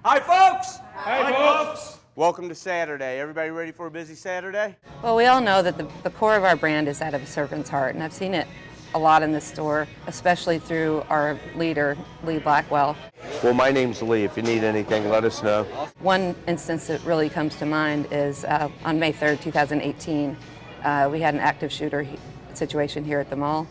Hi, folks! Hi, folks! Welcome to Saturday. Everybody ready for a busy Saturday? Well, we all know that the core of our brand is that of a servant's heart, and I've seen it a lot in this store, especially through our leader, Lee Blackwell. Well, my name's Lee. If you need anything, let us know. One instance that really comes to mind is on May 3rd, 2018. We had an active shooter situation here at the mall.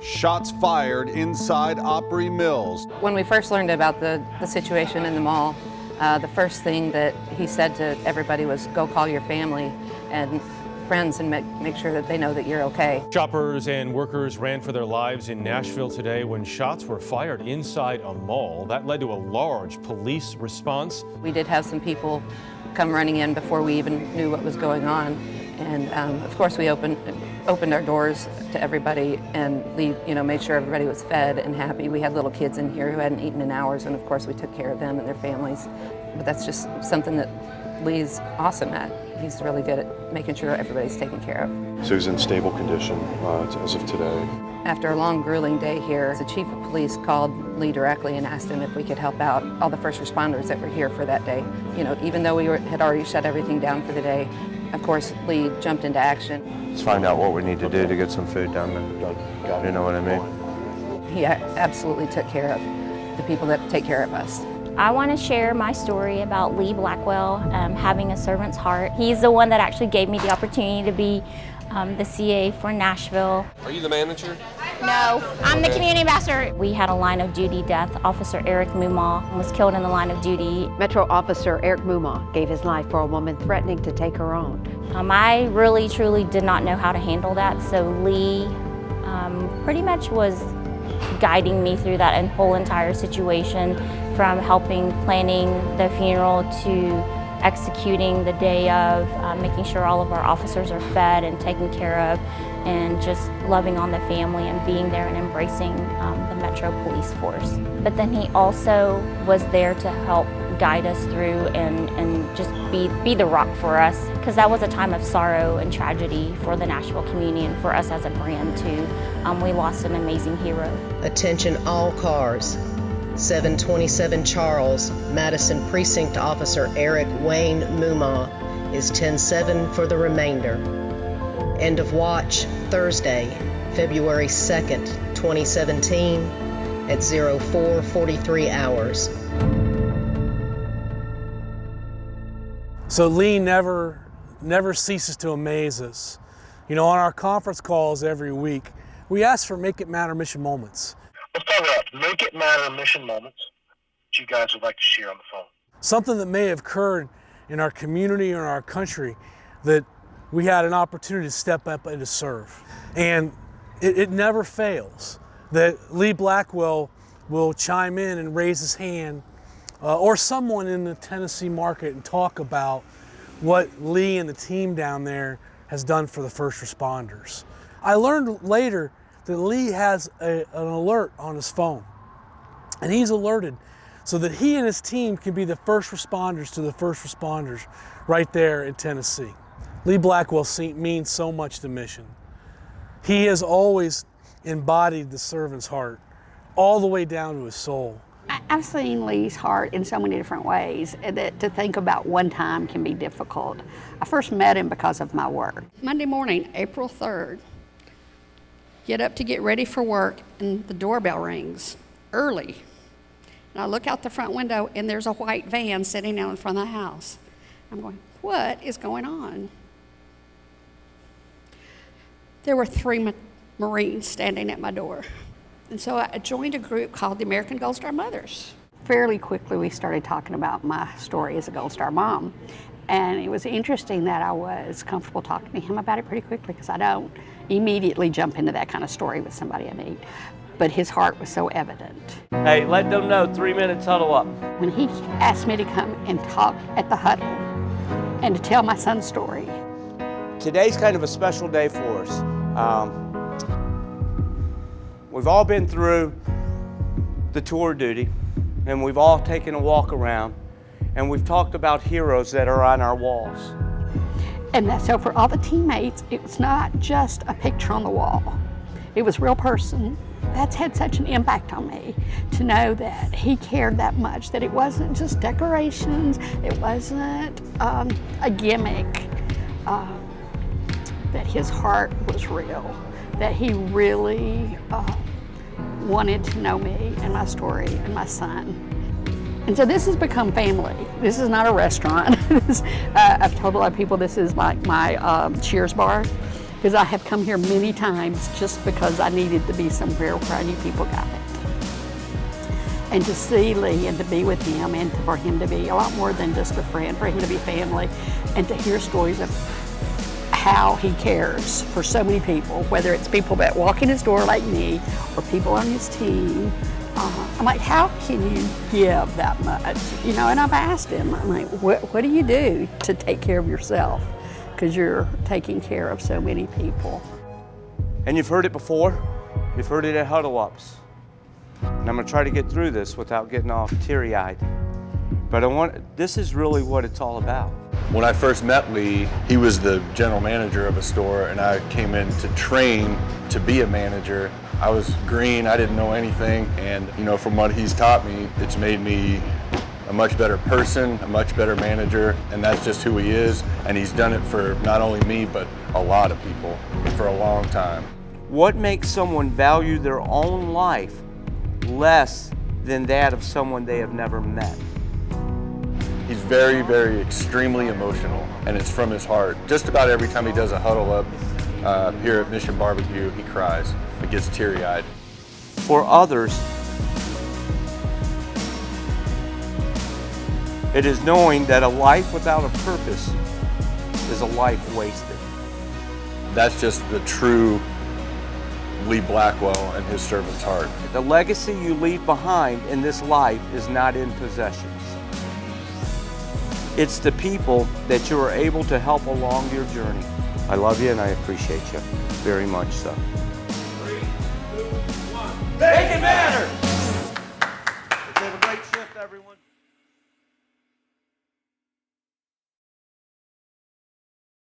Shots fired inside Opry Mills. When we first learned about the situation in the mall, the first thing that he said to everybody was, go call your family and friends and make sure that they know that you're okay. Shoppers and workers ran for their lives in Nashville today when shots were fired inside a mall. That led to a large police response. We did have some people come running in before we even knew what was going on. And of course we opened our doors to everybody and made sure everybody was fed and happy. We had little kids in here who hadn't eaten in hours, and of course we took care of them and their families. But that's just something that Lee's awesome at. He's really good at making sure everybody's taken care of. So he's in stable condition as of today. After a long, grueling day here, the chief of police called Lee directly and asked him if we could help out all the first responders that were here for that day. Even though we had already shut everything down for the day, of course, Lee jumped into action. Let's find out what we need to do to get some food down there. You know what I mean? He absolutely took care of the people that take care of us. I want to share my story about Lee Blackwell having a servant's heart. He's the one that actually gave me the opportunity to be the CA for Nashville. Are you the manager? No, I'm the community ambassador. We had a line of duty death. Officer Eric Muma was killed in the line of duty. Metro Officer Eric Muma gave his life for a woman threatening to take her own. I really, truly did not know how to handle that, so Lee pretty much was guiding me through that whole entire situation, from helping planning the funeral to executing the day of, making sure all of our officers are fed and taken care of, and just loving on the family and being there and embracing the Metro Police Force. But then he also was there to help guide us through and just be the rock for us, because that was a time of sorrow and tragedy for the Nashville community and for us as a brand too. We lost an amazing hero. Attention all cars. 727 Charles, Madison Precinct Officer Eric Wayne Muma is 10-7 for the remainder. End of watch Thursday, February 2nd, 2017 at 04:43 hours. So Lee never ceases to amaze us. On our conference calls every week, we ask for Make It Matter mission moments. Let's talk about Make It Matter mission moments that you guys would like to share on the phone. Something that may have occurred in our community or in our country that we had an opportunity to step up and to serve. And it never fails that Lee Blackwell will chime in and raise his hand, or someone in the Tennessee market, and talk about what Lee and the team down there has done for the first responders. I learned later that Lee has an alert on his phone, and he's alerted so that he and his team can be the first responders to the first responders right there in Tennessee. Lee Blackwell means so much to mission. He has always embodied the servant's heart all the way down to his soul. I've seen Lee's heart in so many different ways that to think about one time can be difficult. I first met him because of my work. Monday morning, April 3rd, get up to get ready for work, and the doorbell rings early. And I look out the front window, and there's a white van sitting out in front of the house. I'm going, what is going on? There were 3 Marines standing at my door. And so I joined a group called the American Gold Star Mothers. Fairly quickly, we started talking about my story as a Gold Star mom. And it was interesting that I was comfortable talking to him about it pretty quickly, because I don't immediately jump into that kind of story with somebody I meet. But his heart was so evident. Hey, let them know, 3 minutes, huddle up. When he asked me to come and talk at the huddle and to tell my son's story. Today's kind of a special day for us. We've all been through the tour of duty, and we've all taken a walk around, and we've talked about heroes that are on our walls. And so for all the teammates, it was not just a picture on the wall. It was a real person That's had such an impact on me to know that he cared that much, that it wasn't just decorations, it wasn't a gimmick, that his heart was real, that he really wanted to know me and my story and my son. And so this has become family. This is not a restaurant. I've told a lot of people this is like my Cheers bar, because I have come here many times just because I needed to be somewhere where I knew people got it. And to see Lee and to be with him and for him to be a lot more than just a friend, for him to be family, and to hear stories of how he cares for so many people, whether it's people that walk in his door like me or people on his team. I'm like, how can you give that much? You know, and I've asked him, I'm like, what do you do to take care of yourself? Because you're taking care of so many people. And you've heard it before. You've heard it at huddle ups. And I'm gonna try to get through this without getting all teary-eyed. But this is really what it's all about. When I first met Lee, he was the general manager of a store, and I came in to train to be a manager. I was green, I didn't know anything, and you know, from what he's taught me, it's made me a much better person, a much better manager, and that's just who he is. And he's done it for not only me, but a lot of people for a long time. What makes someone value their own life less than that of someone they have never met? He's very, very extremely emotional, and it's from his heart. Just about every time he does a huddle up here at Mission Barbecue, he cries. He gets teary-eyed. For others, it is knowing that a life without a purpose is a life wasted. That's just the true Lee Blackwell and his servant's heart. The legacy you leave behind in this life is not in possessions. It's the people that you are able to help along your journey. I love you and I appreciate you very much so. 3, 2, 1. Make it matter! Let's have a great shift, everyone.